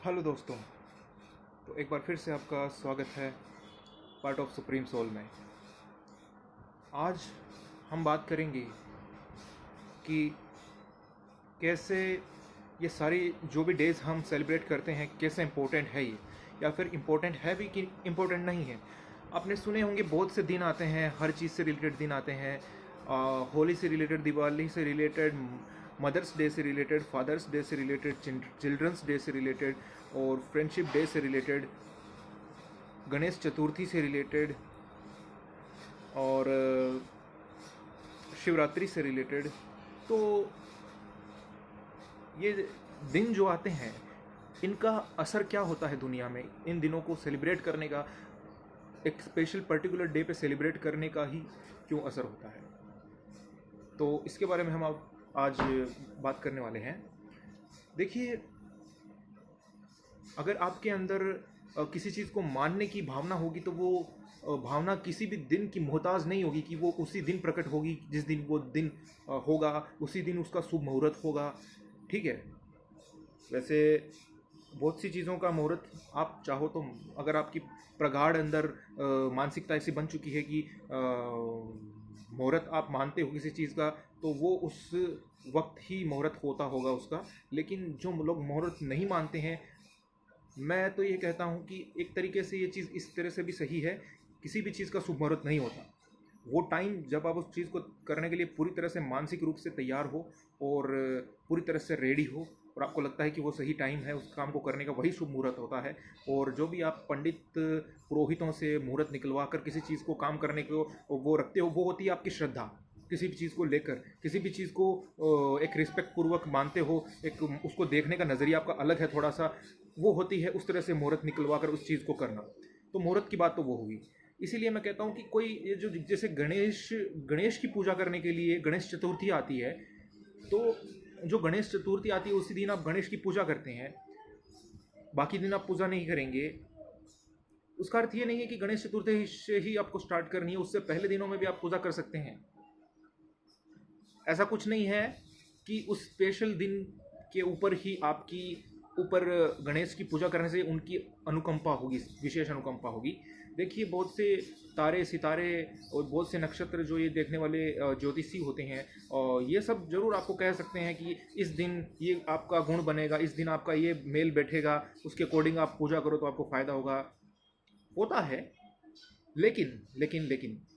Hello दोस्तों। तो एक बार फिर से आपका स्वागत है पार्ट ऑफ सुप्रीम सोल में। आज हम बात करेंगे कि कैसे ये सारी जो भी डेज़ हम सेलिब्रेट करते हैं कैसे इम्पोर्टेंट है ये, या फिर इम्पोर्टेंट है भी कि इम्पोर्टेंट नहीं है। आपने सुने होंगे बहुत से दिन आते हैं, हर चीज़ से रिलेटेड दिन आते हैं। होली से रिलेटेड, दिवाली से रिलेटेड, मदर्स डे से रिलेटेड, फादर्स डे से रिलेटेड, चिल्ड्रंस डे से रिलेटेड और फ्रेंडशिप डे से रिलेटेड, गणेश चतुर्थी से रिलेटेड और शिवरात्रि से रिलेटेड। तो ये दिन जो आते हैं इनका असर क्या होता है दुनिया में, इन दिनों को सेलिब्रेट करने का, एक स्पेशल पर्टिकुलर डे पे सेलिब्रेट करने का ही क्यों असर होता है। तो इसके बारे में हम आज बात करने वाले हैं। देखिए, अगर आपके अंदर किसी चीज़ को मानने की भावना होगी तो वो भावना किसी भी दिन की मोहताज नहीं होगी कि वो उसी दिन प्रकट होगी जिस दिन वो दिन होगा, उसी दिन उसका शुभ मुहूर्त होगा। ठीक है। वैसे बहुत सी चीज़ों का मुहूर्त आप चाहो तो, अगर आपकी प्रगाढ़ अंदर मानसिकता ऐसी बन चुकी है कि मुहूर्त आप मानते हो किसी चीज़ का, तो वो उस वक्त ही मुहूर्त होता होगा उसका। लेकिन जो लोग मुहूर्त नहीं मानते हैं, मैं तो ये कहता हूँ कि एक तरीके से ये चीज़ इस तरह से भी सही है, किसी भी चीज़ का शुभ मुहूर्त नहीं होता। वो टाइम जब आप उस चीज़ को करने के लिए पूरी तरह से मानसिक रूप से तैयार हो और पूरी तरह से रेडी हो और आपको लगता है कि वो सही टाइम है उस काम को करने का, वही शुभ मुहूर्त होता है। और जो भी आप पंडित पुरोहितों से मुहूर्त निकलवा कर किसी चीज़ को काम करने को वो रखते हो, वो होती है आपकी श्रद्धा। किसी भी चीज़ को लेकर, किसी भी चीज़ को एक रिस्पेक्ट पूर्वक मानते हो, एक उसको देखने का नज़रिया आपका अलग है थोड़ा सा, वो होती है उस तरह से मुहूर्त निकलवा कर उस चीज़ को करना। तो मुहूर्त की बात तो वो होगी। इसीलिए मैं कहता हूँ कि कोई ये जो जैसे गणेश की पूजा करने के लिए गणेश चतुर्थी आती है, तो जो गणेश चतुर्थी आती है उसी दिन आप गणेश की पूजा करते हैं, बाकी दिन आप पूजा नहीं करेंगे। उसका अर्थ ये नहीं है कि गणेश चतुर्थी से ही आपको स्टार्ट करनी है, उससे पहले दिनों में भी आप पूजा कर सकते हैं। ऐसा कुछ नहीं है कि उस स्पेशल दिन के ऊपर ही आपकी ऊपर गणेश की पूजा करने से उनकी अनुकंपा होगी, विशेष अनुकंपा होगी। देखिए, बहुत से तारे सितारे और बहुत से नक्षत्र जो ये देखने वाले ज्योतिषी होते हैं, और ये सब जरूर आपको कह सकते हैं कि इस दिन ये आपका गुण बनेगा, इस दिन आपका ये मेल बैठेगा, उसके अकॉर्डिंग आप पूजा करो तो आपको फ़ायदा होता है। लेकिन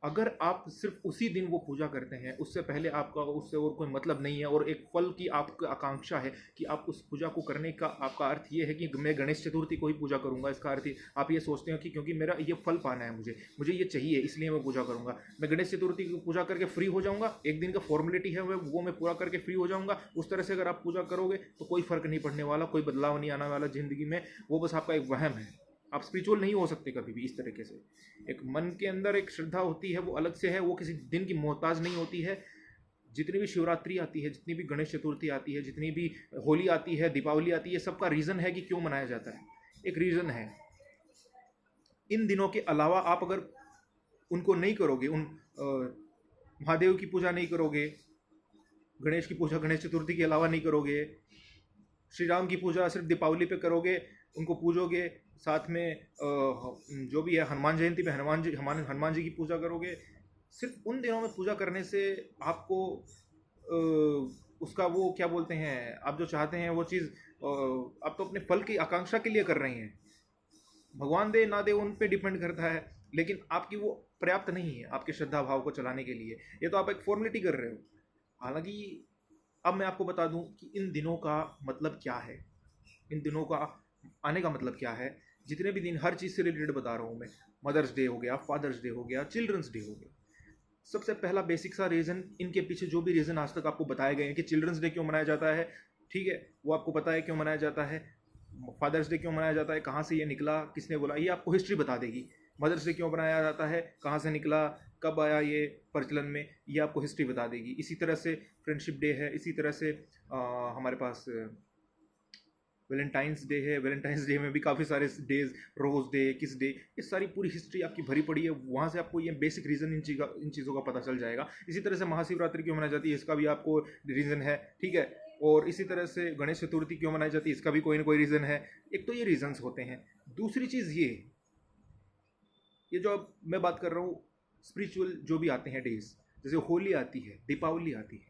अगर आप सिर्फ उसी दिन वो पूजा करते हैं, उससे पहले आपका उससे और कोई मतलब नहीं है, और एक फल की आपकी आकांक्षा है कि आप उस पूजा को करने का आपका अर्थ ये है कि मैं गणेश चतुर्थी को ही पूजा करूंगा, इसका अर्थ आप ये सोचते हो कि क्योंकि मेरा ये फल पाना है, मुझे ये चाहिए, इसलिए मैं पूजा करूंगा। मैं गणेश चतुर्थी की पूजा करके फ्री हो जाऊंगा, एक दिन का फॉर्मेलिटी है वो मैं पूरा करके फ्री हो जाऊंगा। उस तरह से अगर आप पूजा करोगे तो कोई फर्क नहीं पड़ने वाला, कोई बदलाव नहीं आने वाला ज़िंदगी में। वो बस आपका एक वहम है। आप स्पिरिचुअल नहीं हो सकते कभी भी इस तरीके से। एक मन के अंदर एक श्रद्धा होती है, वो अलग से है, वो किसी दिन की मोहताज नहीं होती है। जितनी भी शिवरात्रि आती है, जितनी भी गणेश चतुर्थी आती है, जितनी भी होली आती है, दीपावली आती है, सबका रीज़न है कि क्यों मनाया जाता है। एक रीज़न है। इन दिनों के अलावा आप अगर उनको नहीं करोगे, उन महादेव की पूजा नहीं करोगे, गणेश की पूजा गणेश चतुर्थी के अलावा नहीं करोगे, श्री राम की पूजा सिर्फ दीपावली पे करोगे, उनको पूजोगे, साथ में जो भी है हनुमान जयंती पे हनुमान जी की पूजा करोगे, सिर्फ उन दिनों में पूजा करने से आपको उसका वो क्या बोलते हैं, आप जो चाहते हैं वो चीज़ आप तो अपने फल की आकांक्षा के लिए कर रहे हैं। भगवान दे ना दे उन पे डिपेंड करता है, लेकिन आपकी वो पर्याप्त नहीं है आपके श्रद्धा भाव को चलाने के लिए। ये तो आप एक फॉर्मेलिटी कर रहे हो। हालांकि अब मैं आपको बता दूं कि इन दिनों का मतलब क्या है, इन दिनों का आने का मतलब क्या है। जितने भी दिन हर चीज़ से रिलेटेड बता रहा हूँ मैं, मदर्स डे हो गया, फादर्स डे हो गया, चिल्ड्रंस डे हो गया। सबसे पहला बेसिक सा रीज़न, इनके पीछे जो भी रीज़न आज तक आपको बताए गए हैं कि चिल्ड्रंस डे क्यों मनाया जाता है, ठीक है, वो आपको पता है क्यों मनाया जाता है। फादर्स डे क्यों मनाया जाता है, कहाँ से ये निकला, किसने बोला, ये आपको हिस्ट्री बता देगी। मदर्स डे क्यों मनाया जाता है, कहाँ से निकला, कब आया ये प्रचलन में, ये आपको हिस्ट्री बता देगी। इसी तरह से फ्रेंडशिप डे है, इसी तरह से हमारे पास वैलेंटाइंस डे है। वैलेंटाइंस डे में भी काफ़ी सारे डेज, रोज़ डे, किस डे, ये सारी पूरी हिस्ट्री आपकी भरी पड़ी है। वहाँ से आपको ये बेसिक रीज़न इन चीज़ों का पता चल जाएगा। इसी तरह से महाशिवरात्रि क्यों मनाई जाती है, इसका भी आपको रीज़न है, ठीक है। और इसी तरह से गणेश चतुर्थी क्यों मनाई जाती है, इसका भी कोई ना कोई रीज़न है। एक तो ये रीजंस होते हैं। दूसरी चीज़ ये जो अब मैं बात कर रहा हूँ, स्पिरिचुअल जो भी आते हैं डेज, जैसे होली आती है, दीपावली आती है,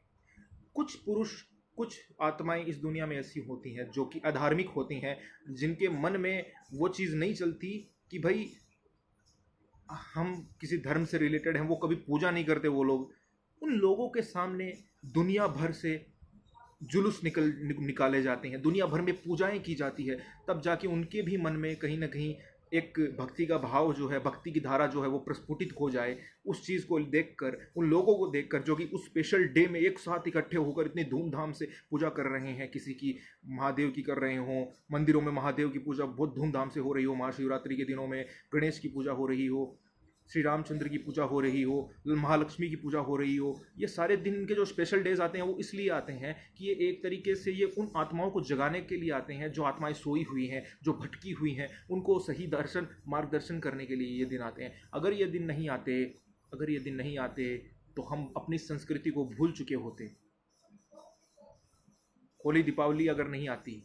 कुछ पुरुष, कुछ आत्माएं इस दुनिया में ऐसी होती हैं जो कि अधार्मिक होती हैं, जिनके मन में वो चीज़ नहीं चलती कि भाई हम किसी धर्म से रिलेटेड हैं, वो कभी पूजा नहीं करते वो लोग। उन लोगों के सामने दुनिया भर से जुलूस निकाले जाते हैं, दुनिया भर में पूजाएं की जाती है, तब जाके उनके भी मन में कहीं ना कहीं एक भक्ति का भाव जो है, भक्ति की धारा जो है वो प्रस्फुटित हो जाए। उस चीज़ को देखकर, उन लोगों को देखकर जो कि उस स्पेशल डे में एक साथ इकट्ठे होकर इतनी धूमधाम से पूजा कर रहे हैं, किसी की महादेव की कर रहे हों, मंदिरों में महादेव की पूजा बहुत धूमधाम से हो रही हो, महाशिवरात्रि के दिनों में गणेश की पूजा हो रही हो, श्री रामचंद्र की पूजा हो रही हो, महालक्ष्मी की पूजा हो रही हो, ये सारे दिन के जो स्पेशल डेज आते हैं वो इसलिए आते हैं कि ये एक तरीके से ये उन आत्माओं को जगाने के लिए आते हैं जो आत्माएं सोई हुई हैं, जो भटकी हुई हैं, उनको सही दर्शन, मार्गदर्शन करने के लिए ये दिन आते हैं। अगर ये दिन नहीं आते तो हम अपनी संस्कृति को भूल चुके होते। होली दीपावली अगर नहीं आती,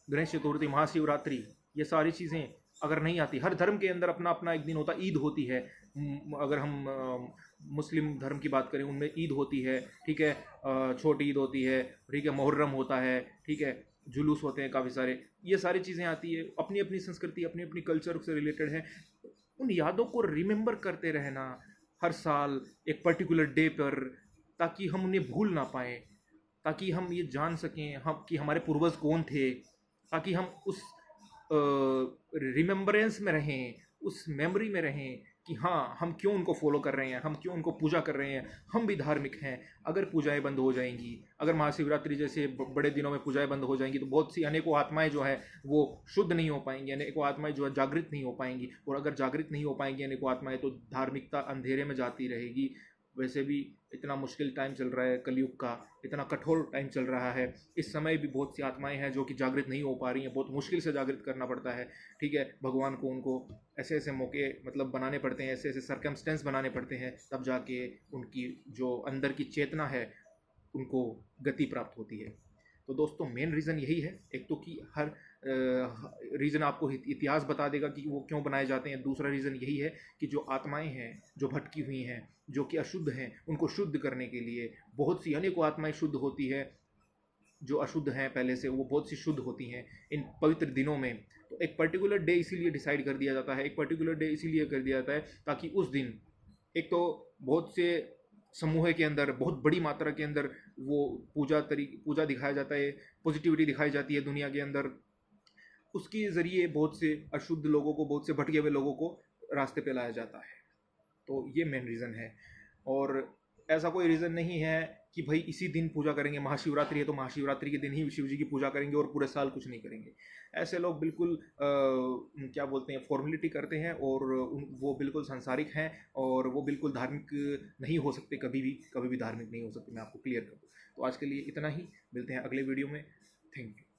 गणेश चतुर्थी, महाशिवरात्रि, ये सारी चीज़ें अगर नहीं आती, हर धर्म के अंदर अपना अपना एक दिन होता, ईद होती है। अगर हम मुस्लिम धर्म की बात करें, उनमें ईद होती है, ठीक है, छोटी ईद होती है, ठीक है, मुहर्रम होता है, ठीक है, जुलूस होते हैं काफ़ी सारे, ये सारी चीज़ें आती है। अपनी अपनी संस्कृति, अपनी अपनी कल्चर से रिलेटेड है। उन यादों को रिमेंबर करते रहना हर साल एक पर्टिकुलर डे पर, ताकि हम उन्हें भूल ना पाएँ, ताकि हम ये जान सकें हम कि हमारे पूर्वज कौन थे, ताकि हम उस रिमेम्बरेंस में रहें, उस मेमोरी में रहें कि हाँ, हम क्यों उनको फॉलो कर रहे हैं, हम क्यों उनको पूजा कर रहे हैं, हम भी धार्मिक हैं। अगर पूजाएं बंद हो जाएंगी, अगर महाशिवरात्रि जैसे बड़े दिनों में पूजाएं बंद हो जाएंगी, तो बहुत सी अनेकों आत्माएं जो है वो शुद्ध नहीं हो पाएंगी, अनेकों आत्माएं जो है जागृत नहीं हो पाएंगी। और अगर जागृत नहीं हो पाएंगी अनेकों आत्माएं, तो धार्मिकता अंधेरे में जाती रहेगी। वैसे भी इतना मुश्किल टाइम चल रहा है कलयुग का, इतना कठोर टाइम चल रहा है। इस समय भी बहुत सी आत्माएं हैं जो कि जागृत नहीं हो पा रही हैं, बहुत मुश्किल से जागृत करना पड़ता है, ठीक है। भगवान को उनको ऐसे ऐसे मौके मतलब बनाने पड़ते हैं, ऐसे ऐसे सर्कमस्टेंस बनाने पड़ते हैं, तब जाके उनकी जो अंदर की चेतना है उनको गति प्राप्त होती है। तो दोस्तों, मेन रीज़न यही है, एक तो कि हर रीज़न आपको इतिहास बता देगा कि वो क्यों बनाए जाते हैं। दूसरा रीज़न यही है कि जो आत्माएं हैं, जो भटकी हुई हैं, जो कि अशुद्ध हैं, उनको शुद्ध करने के लिए बहुत सी अनेकों आत्माएं शुद्ध होती है। जो अशुद्ध हैं पहले से, वो बहुत सी शुद्ध होती हैं इन पवित्र दिनों में। तो एक पर्टिकुलर डे इसीलिए डिसाइड कर दिया जाता है, एक पर्टिकुलर डे इसीलिए कर दिया जाता है ताकि उस दिन एक तो बहुत से समूह के अंदर, बहुत बड़ी मात्रा के अंदर वो पूजा दिखाया जाता है, पॉजिटिविटी दिखाई जाती है दुनिया के अंदर। उसके ज़रिए बहुत से अशुद्ध लोगों को, बहुत से भटके हुए लोगों को रास्ते पे लाया जाता है। तो ये मेन रीज़न है। और ऐसा कोई रीज़न नहीं है कि भाई इसी दिन पूजा करेंगे, महाशिवरात्रि है तो महाशिवरात्रि के दिन ही शिव जी की पूजा करेंगे और पूरे साल कुछ नहीं करेंगे। ऐसे लोग बिल्कुल क्या बोलते हैं, फॉर्मेलिटी करते हैं, और वो बिल्कुल सांसारिक हैं, और वो बिल्कुल धार्मिक नहीं हो सकते, कभी भी धार्मिक नहीं हो सकते। मैं आपको क्लियर कर दूँ। तो आज के लिए इतना ही, मिलते हैं अगले वीडियो में। Thank you.